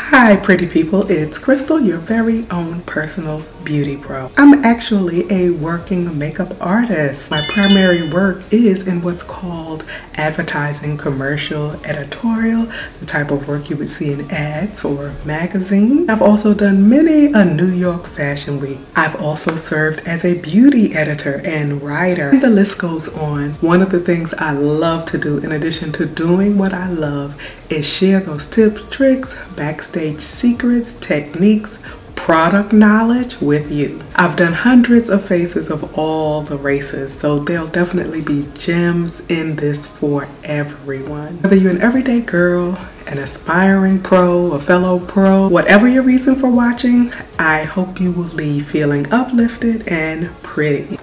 Hi pretty people, it's Crystal, your very own personal beauty pro. I'm actually a working makeup artist. My primary work is in what's called advertising, commercial, editorial, the type of work you would see in ads or magazines. I've also done many a New York Fashion Week. I've also served as a beauty editor and writer. And the list goes on. One of the things I love to do, in addition to doing what I love, is share those tips, tricks, backstage secrets, techniques, product knowledge with you. I've done hundreds of faces of all the races, so there'll definitely be gems in this for everyone. Whether you're an everyday girl, an aspiring pro, a fellow pro, whatever your reason for watching, I hope you will leave feeling uplifted and pretty.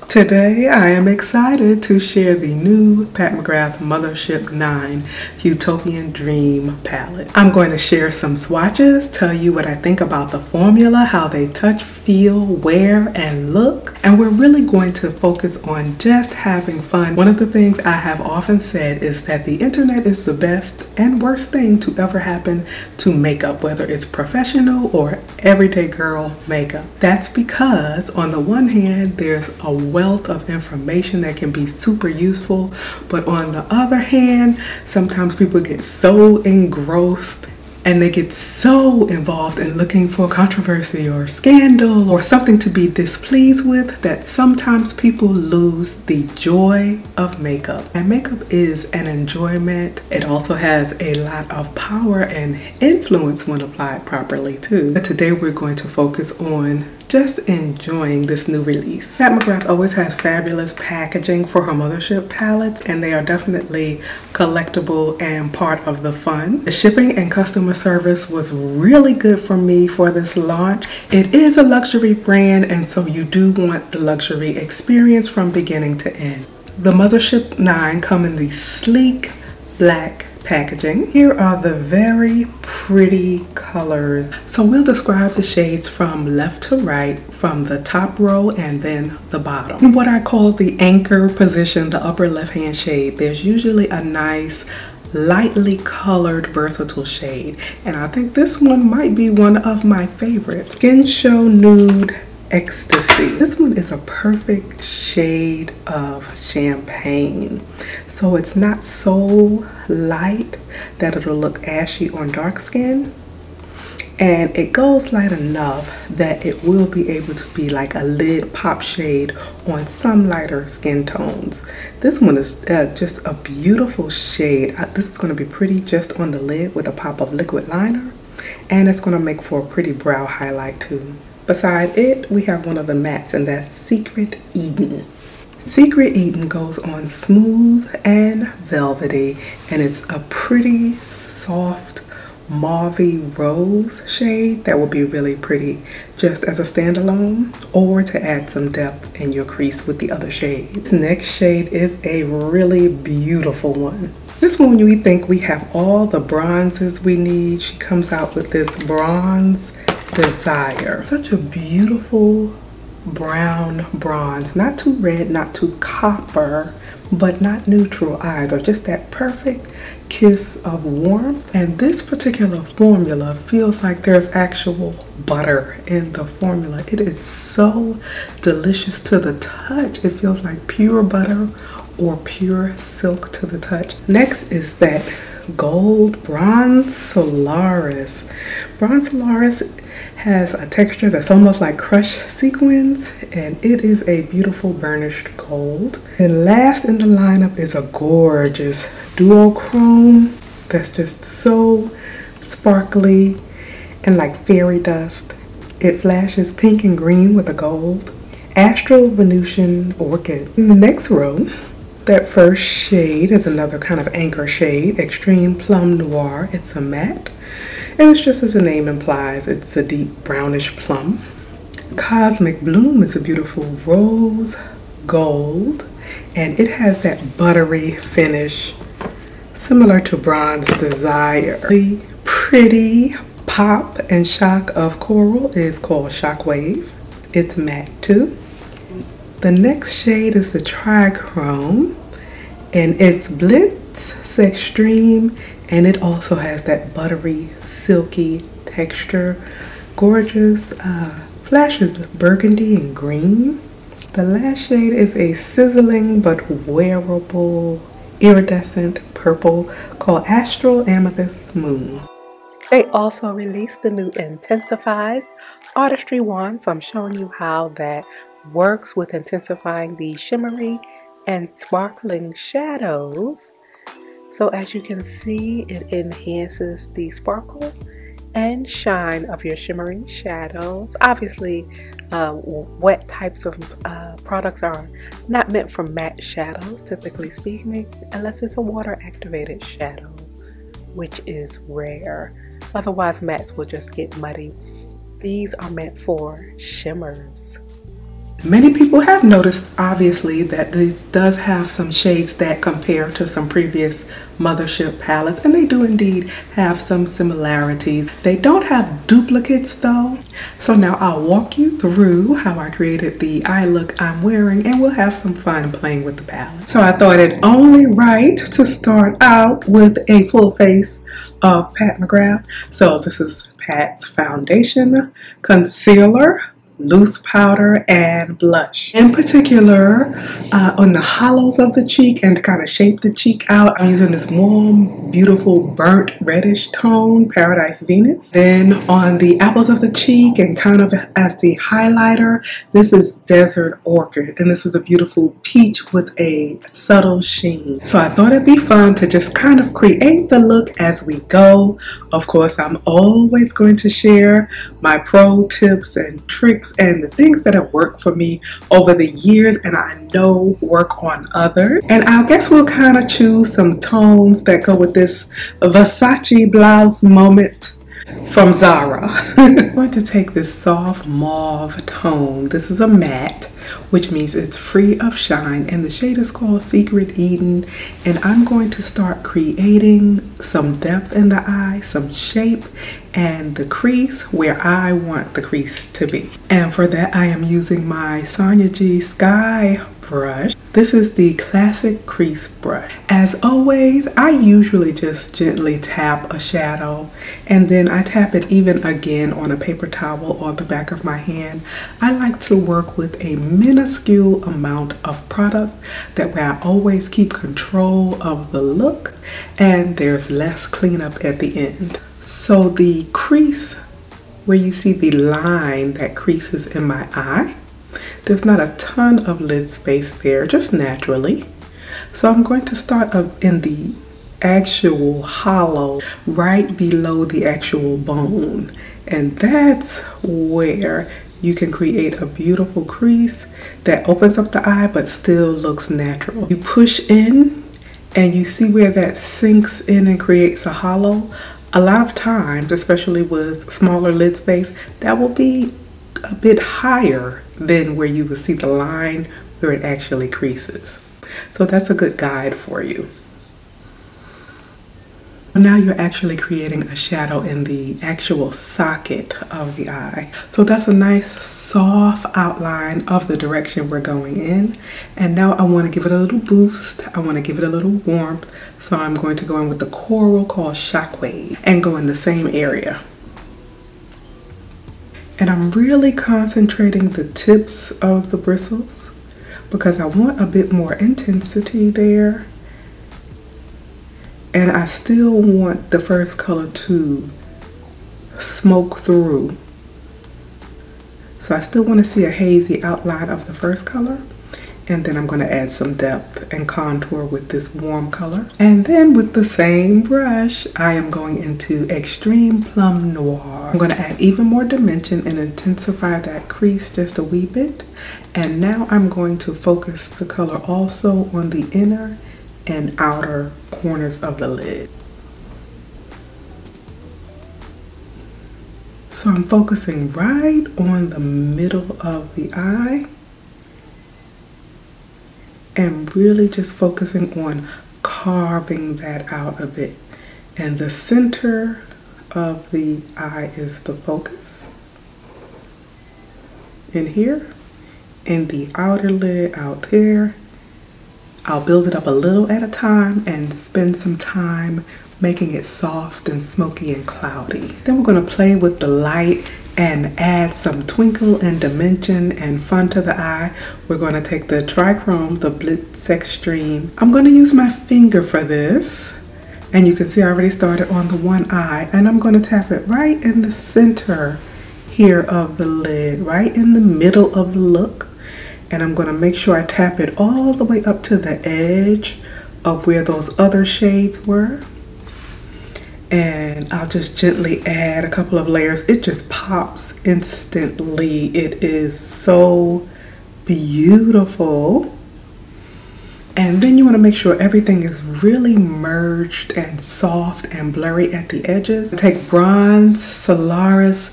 Today, I am excited to share the new Pat McGrath Mothership 9 Huetopian Dream palette. I'm going to share some swatches, tell you what I think about the formula, how they touch, feel, wear, and look. And we're really going to focus on just having fun. One of the things I have often said is that the internet is the best and worst thing to ever happen to makeup, whether it's professional or everyday girl makeup. That's because on the one hand, there's a wealth of information that can be super useful, but on the other hand, sometimes people get so engrossed and they get so involved in looking for controversy or scandal or something to be displeased with that sometimes people lose the joy of makeup. And makeup is an enjoyment. It also has a lot of power and influence when applied properly too. But today we're going to focus on just enjoying this new release. Pat McGrath always has fabulous packaging for her Mothership palettes, and they are definitely collectible and part of the fun. The shipping and customer service was really good for me for this launch. It is a luxury brand, and so you do want the luxury experience from beginning to end. The Mothership 9 come in the sleek black packaging. Here are the very pretty colors. So we'll describe the shades from left to right, from the top row and then the bottom. In what I call the anchor position, the upper left hand shade, there's usually a nice lightly colored versatile shade, and I think this one might be one of my favorites. Skin Show Nude Ecstasy. This one is a perfect shade of champagne. So it's not so light that it'll look ashy on dark skin, and it goes light enough that it will be able to be like a lid pop shade on some lighter skin tones. This one is just a beautiful shade. This is going to be pretty just on the lid with a pop of liquid liner, and it's going to make for a pretty brow highlight too. Beside it, we have one of the mattes, and that's Secret Eden. Secret Eden goes on smooth and velvety, and it's a pretty soft mauvey rose shade that will be really pretty just as a standalone or to add some depth in your crease with the other shades. This next shade is a really beautiful one. This one, you think we have all the bronzes we need. She comes out with this Bronze Desire. Such a beautiful brown bronze, not too red, not too copper, but not neutral either, just that perfect kiss of warmth. And this particular formula feels like there's actual butter in the formula. It is so delicious to the touch. It feels like pure butter or pure silk to the touch. Next is that gold Bronze Solaris. Bronze Solaris has a texture that's almost like crushed sequins, and it is a beautiful burnished gold. And last in the lineup is a gorgeous duochrome that's just so sparkly and like fairy dust. It flashes pink and green with a gold. Astral Venusian Orchid. In the next row, that first shade is another kind of anchor shade, Extreme Plum Noir. It's a matte, and it's just as the name implies, it's a deep brownish plum. Cosmic Bloom is a beautiful rose gold, and it has that buttery finish similar to Bronze Desire. The pretty pop and shock of coral is called Shockwave. It's matte too. The next shade is the Trichrome, and it's Blitz Extreme, and it also has that buttery, silky texture. Gorgeous flashes of burgundy and green. The last shade is a sizzling but wearable iridescent purple called Astral Amethyst Moon. They also released the new IntensifEYES Artistry wand, so I'm showing you how that works with intensifying the shimmery and sparkling shadows. So as you can see, it enhances the sparkle and shine of your shimmering shadows. Obviously, wet types of products are not meant for matte shadows, typically speaking, unless it's a water activated shadow, which is rare. Otherwise, mattes will just get muddy. These are meant for shimmers. Many people have noticed, obviously, that this does have some shades that compare to some previous Mothership palettes, and they do indeed have some similarities. They don't have duplicates though. So now I'll walk you through how I created the eye look I'm wearing, and we'll have some fun playing with the palette. So I thought it only right to start out with a full face of Pat McGrath. So this is Pat's foundation, concealer, loose powder, and blush. In particular, on the hollows of the cheek, and to kind of shape the cheek out, I'm using this warm, beautiful, burnt reddish tone, Paradise Venus. Then on the apples of the cheek and kind of as the highlighter, this is Desert Orchid, and this is a beautiful peach with a subtle sheen. So I thought it'd be fun to just kind of create the look as we go. Of course, I'm always going to share my pro tips and tricks and the things that have worked for me over the years, and I know work on others. And I guess we'll kind of choose some tones that go with this Versace blouse moment from Zara. I'm going to take this soft mauve tone. This is a matte, which means it's free of shine, and the shade is called Secret Eden. And I'm going to start creating some depth in the eye, some shape, and the crease where I want the crease to be. And for that, I am using my Sonia G Sky brush. This is the classic crease brush. As always, I usually just gently tap a shadow, and then I tap it even again on a paper towel or the back of my hand. I like to work with a minuscule amount of product, that way I always keep control of the look and there's less cleanup at the end. So the crease, where you see the line that creases in my eye, there's not a ton of lid space there, just naturally. So I'm going to start up in the actual hollow, right below the actual bone. And that's where you can create a beautiful crease that opens up the eye but still looks natural. You push in and you see where that sinks in and creates a hollow. A lot of times, especially with smaller lid space, that will be a bit higher than where you will see the line where it actually creases. So that's a good guide for you. Now you're actually creating a shadow in the actual socket of the eye. So that's a nice soft outline of the direction we're going in. And now I want to give it a little boost. I want to give it a little warmth. So I'm going to go in with the coral called Shockwave and go in the same area. And I'm really concentrating the tips of the bristles because I want a bit more intensity there. And I still want the first color to smoke through. So I still want to see a hazy outline of the first color. And then I'm going to add some depth and contour with this warm color. And then with the same brush, I am going into Extreme Plum Noir. I'm going to add even more dimension and intensify that crease just a wee bit. And now I'm going to focus the color also on the inner and outer corners of the lid. So I'm focusing right on the middle of the eye and really just focusing on carving that out a bit. And the center of the eye is the focus. In here, in the outer lid out there. I'll build it up a little at a time and spend some time making it soft and smoky and cloudy. Then we're going to play with the light and add some twinkle and dimension and fun to the eye. We're going to take the Trichrome, the Blitz Extreme. I'm going to use my finger for this. And you can see I already started on the one eye. And I'm going to tap it right in the center here of the lid, right in the middle of the look. And I'm going to make sure I tap it all the way up to the edge of where those other shades were. And I'll just gently add a couple of layers. It just pops instantly. It is so beautiful. And then you want to make sure everything is really merged and soft and blurry at the edges. Take Bronze Solaris.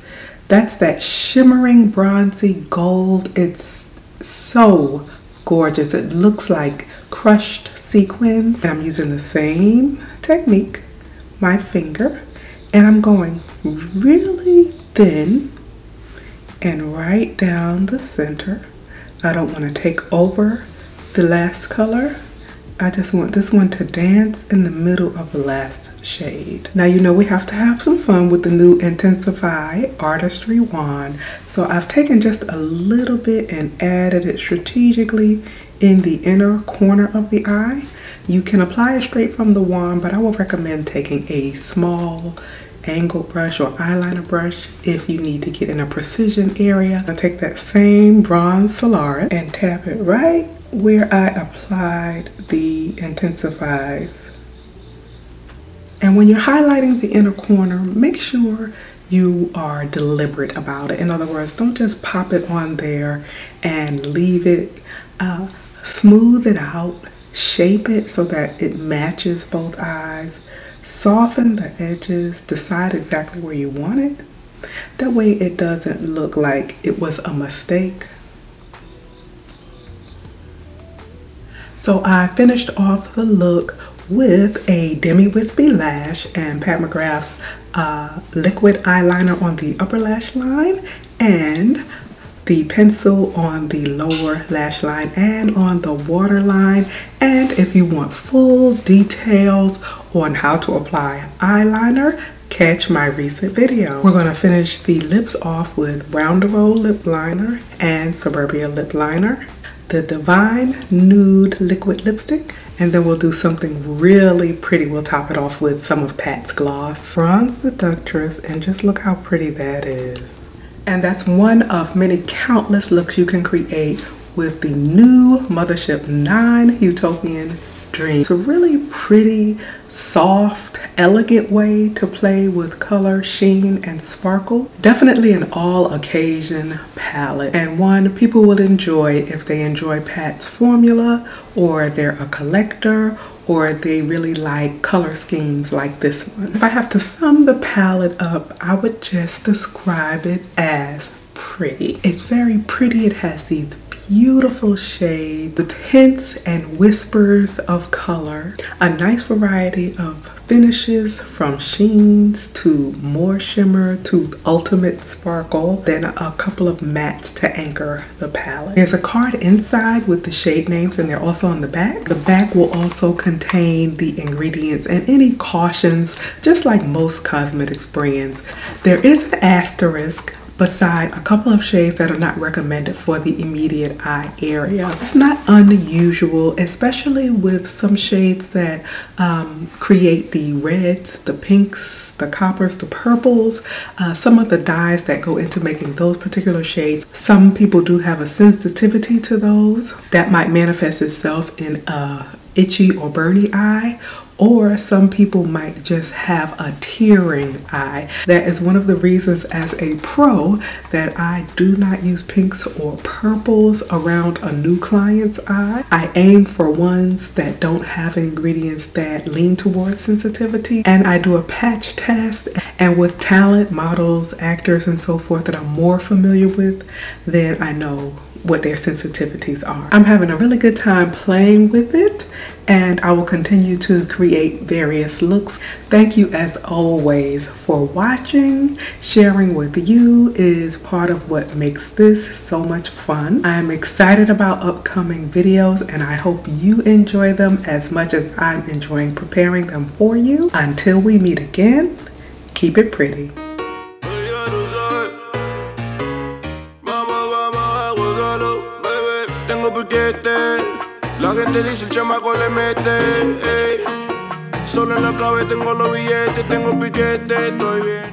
That's that shimmering bronzy gold. It's so gorgeous. It looks like crushed sequin. And I'm using the same technique, my finger, and I'm going really thin and right down the center. I don't want to take over the last color. I just want this one to dance in the middle of the last shade. Now you know we have to have some fun with the new Intensify Artistry wand. So I've taken just a little bit and added it strategically in the inner corner of the eye. You can apply it straight from the wand, but I would recommend taking a small angle brush or eyeliner brush if you need to get in a precision area. I'll take that same Bronze Solaris and tap it right where I applied the IntensifEYES. And when you're highlighting the inner corner, make sure you are deliberate about it. In other words, don't just pop it on there and leave it. Smooth it out. Shape it so that it matches both eyes. Soften the edges. Decide exactly where you want it. That way it doesn't look like it was a mistake. So I finished off the look with a demi-wispy lash and Pat McGrath's liquid eyeliner on the upper lash line and the pencil on the lower lash line and on the waterline. And if you want full details on how to apply eyeliner, catch my recent video. We're going to finish the lips off with Brown Devoe lip liner and Suburbia lip liner, the Divine Nude liquid lipstick, and then we'll do something really pretty. We'll top it off with some of Pat's gloss, Bronze Seductress, and just look how pretty that is. And that's one of many countless looks you can create with the new Mothership 9 Huetopian Dream. It's a really pretty, soft, elegant way to play with color, sheen, and sparkle. Definitely an all-occasion palette, and one people will enjoy if they enjoy Pat's formula, or they're a collector, or they really like color schemes like this one. If I have to sum the palette up, I would just describe it as pretty. It's very pretty. It has these beautiful shades with hints and whispers of color, a nice variety of finishes from sheens to more shimmer to ultimate sparkle, then a couple of mattes to anchor the palette. There's a card inside with the shade names, and they're also on the back. The back will also contain the ingredients and any cautions, just like most cosmetics brands. There is an asterisk beside a couple of shades that are not recommended for the immediate eye area. It's not unusual, especially with some shades that create the reds, the pinks, the coppers, the purples, some of the dyes that go into making those particular shades. Some people do have a sensitivity to those. That might manifest itself in a itchy or burny eye, or some people might just have a tearing eye. That is one of the reasons as a pro that I do not use pinks or purples around a new client's eye. I aim for ones that don't have ingredients that lean towards sensitivity, and I do a patch test, and with talent, models, actors, and so forth that I'm more familiar with, then I know what their sensitivities are. I'm having a really good time playing with it, and I will continue to create various looks. Thank you as always for watching. Sharing with you is part of what makes this so much fun. I'm excited about upcoming videos, and I hope you enjoy them as much as I'm enjoying preparing them for you. Until we meet again, keep it pretty. La gente dice el chamaco le mete, ey. Solo en la cabeza tengo los billetes, tengo piquete, estoy bien.